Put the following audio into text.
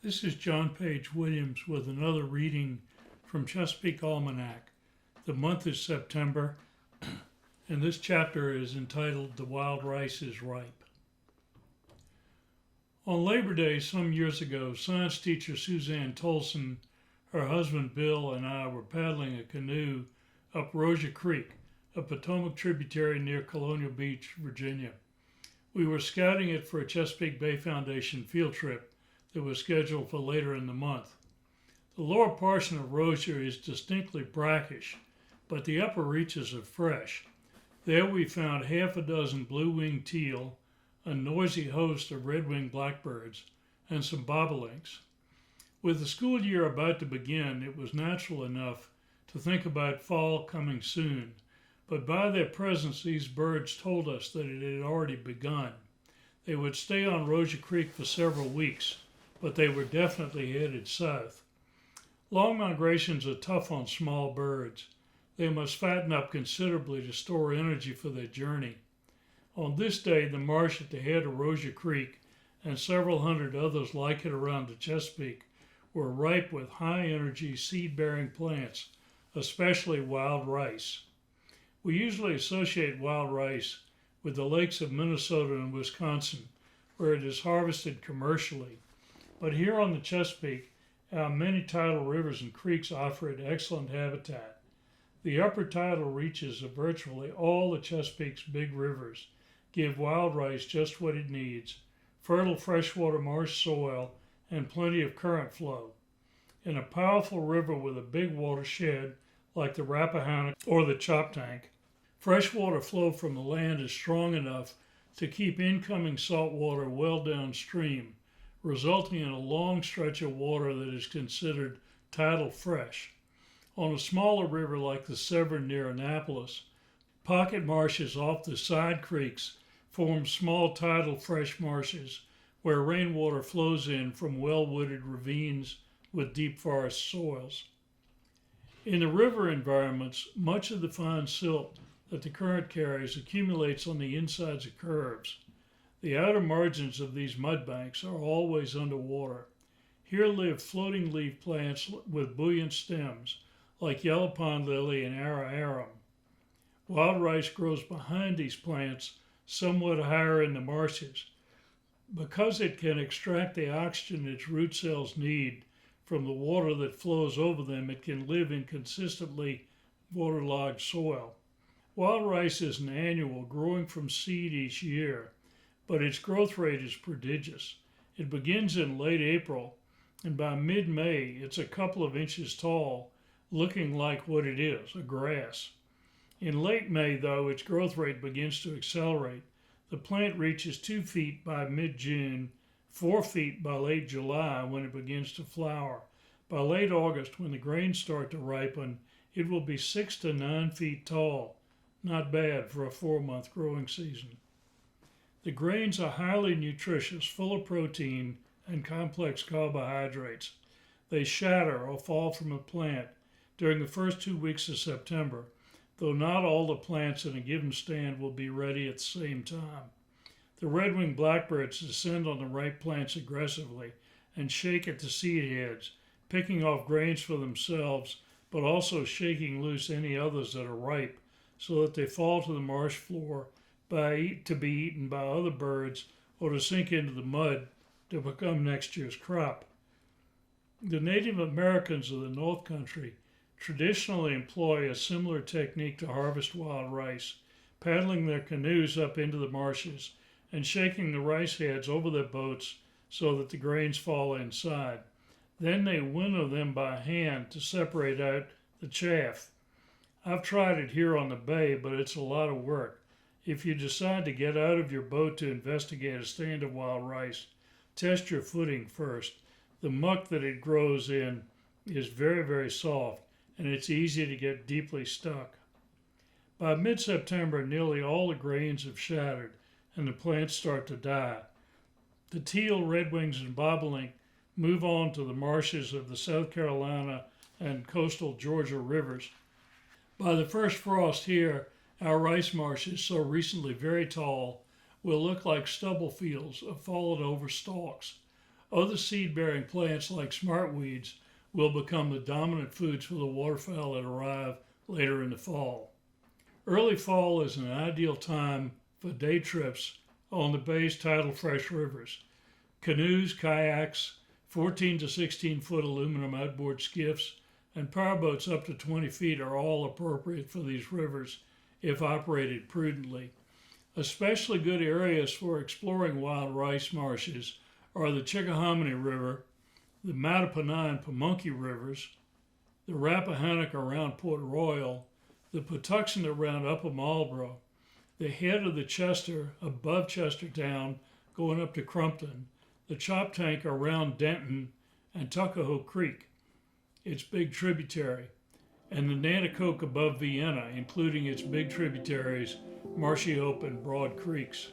This is John Page Williams with another reading from Chesapeake Almanac. The month is September, and this chapter is entitled The Wild Rice is Ripe. On Labor Day some years ago, science teacher Suzanne Tolson, her husband Bill, and I were paddling a canoe up Rosia Creek, a Potomac tributary near Colonial Beach, Virginia. We were scouting it for a Chesapeake Bay Foundation field trip that was scheduled for later in the month. The lower portion of Rosia is distinctly brackish, but the upper reaches are fresh. There we found half a dozen blue-winged teal, a noisy host of red-winged blackbirds, and some bobolinks. With the school year about to begin, it was natural enough to think about fall coming soon, but by their presence these birds told us that it had already begun. They would stay on Rosia Creek for several weeks, but they were definitely headed south. Long migrations are tough on small birds. They must fatten up considerably to store energy for their journey. On this day, the marsh at the head of Rosia Creek and several hundred others like it around the Chesapeake were ripe with high-energy seed-bearing plants, especially wild rice. We usually associate wild rice with the lakes of Minnesota and Wisconsin, where it is harvested commercially. But here on the Chesapeake, our many tidal rivers and creeks offer it excellent habitat. The upper tidal reaches of virtually all the Chesapeake's big rivers give wild rice just what it needs: fertile freshwater marsh soil and plenty of current flow. In a powerful river with a big watershed like the Rappahannock or the Choptank, freshwater flow from the land is strong enough to keep incoming salt water well downstream, resulting in a long stretch of water that is considered tidal fresh. On a smaller river like the Severn near Annapolis, pocket marshes off the side creeks form small tidal fresh marshes where rainwater flows in from well-wooded ravines with deep forest soils. In the river environments, much of the fine silt that the current carries accumulates on the insides of curves. The outer margins of these mudbanks are always underwater. Here live floating leaf plants with buoyant stems, like yellow pond lily and arum. Wild rice grows behind these plants, somewhat higher in the marshes. Because it can extract the oxygen its root cells need from the water that flows over them, it can live in consistently waterlogged soil. Wild rice is an annual, growing from seed each year, but its growth rate is prodigious. It begins in late April, and by mid-May, it's a couple of inches tall, looking like what it is, a grass. In late May, though, its growth rate begins to accelerate. The plant reaches 2 feet by mid-June, 4 feet by late July when it begins to flower. By late August, when the grains start to ripen, it will be 6 to 9 feet tall. Not bad for a 4-month growing season. The grains are highly nutritious, full of protein and complex carbohydrates. They shatter or fall from a plant during the first 2 weeks of September, though not all the plants in a given stand will be ready at the same time. The red-winged blackbirds descend on the ripe plants aggressively and shake at the seed heads, picking off grains for themselves, but also shaking loose any others that are ripe so that they fall to the marsh floor to be eaten by other birds or to sink into the mud to become next year's crop. The Native Americans of the North Country traditionally employ a similar technique to harvest wild rice, paddling their canoes up into the marshes and shaking the rice heads over their boats so that the grains fall inside. Then they winnow them by hand to separate out the chaff. I've tried it here on the bay, but it's a lot of work. If you decide to get out of your boat to investigate a stand of wild rice, test your footing first. The muck that it grows in is very, very soft, and it's easy to get deeply stuck. By mid-September, nearly all the grains have shattered, and the plants start to die. The teal, redwings, and bobolink move on to the marshes of the South Carolina and coastal Georgia rivers. By the first frost here, our rice marshes, so recently very tall, will look like stubble fields of fallen over stalks. Other seed-bearing plants like smartweeds will become the dominant foods for the waterfowl that arrive later in the fall. Early fall is an ideal time for day trips on the bay's tidal fresh rivers. Canoes, kayaks, 14 to 16 foot aluminum outboard skiffs, and powerboats up to 20 feet are all appropriate for these rivers if operated prudently. Especially good areas for exploring wild rice marshes are the Chickahominy River, the Mattaponi and Pamunkey Rivers, the Rappahannock around Port Royal, the Patuxent around Upper Marlboro, the head of the Chester above Chestertown going up to Crumpton, the Choptank around Denton and Tuckahoe Creek, its big tributary, and the Nanticoke above Vienna, including its big tributaries, Marshy Hope and Broad Creeks.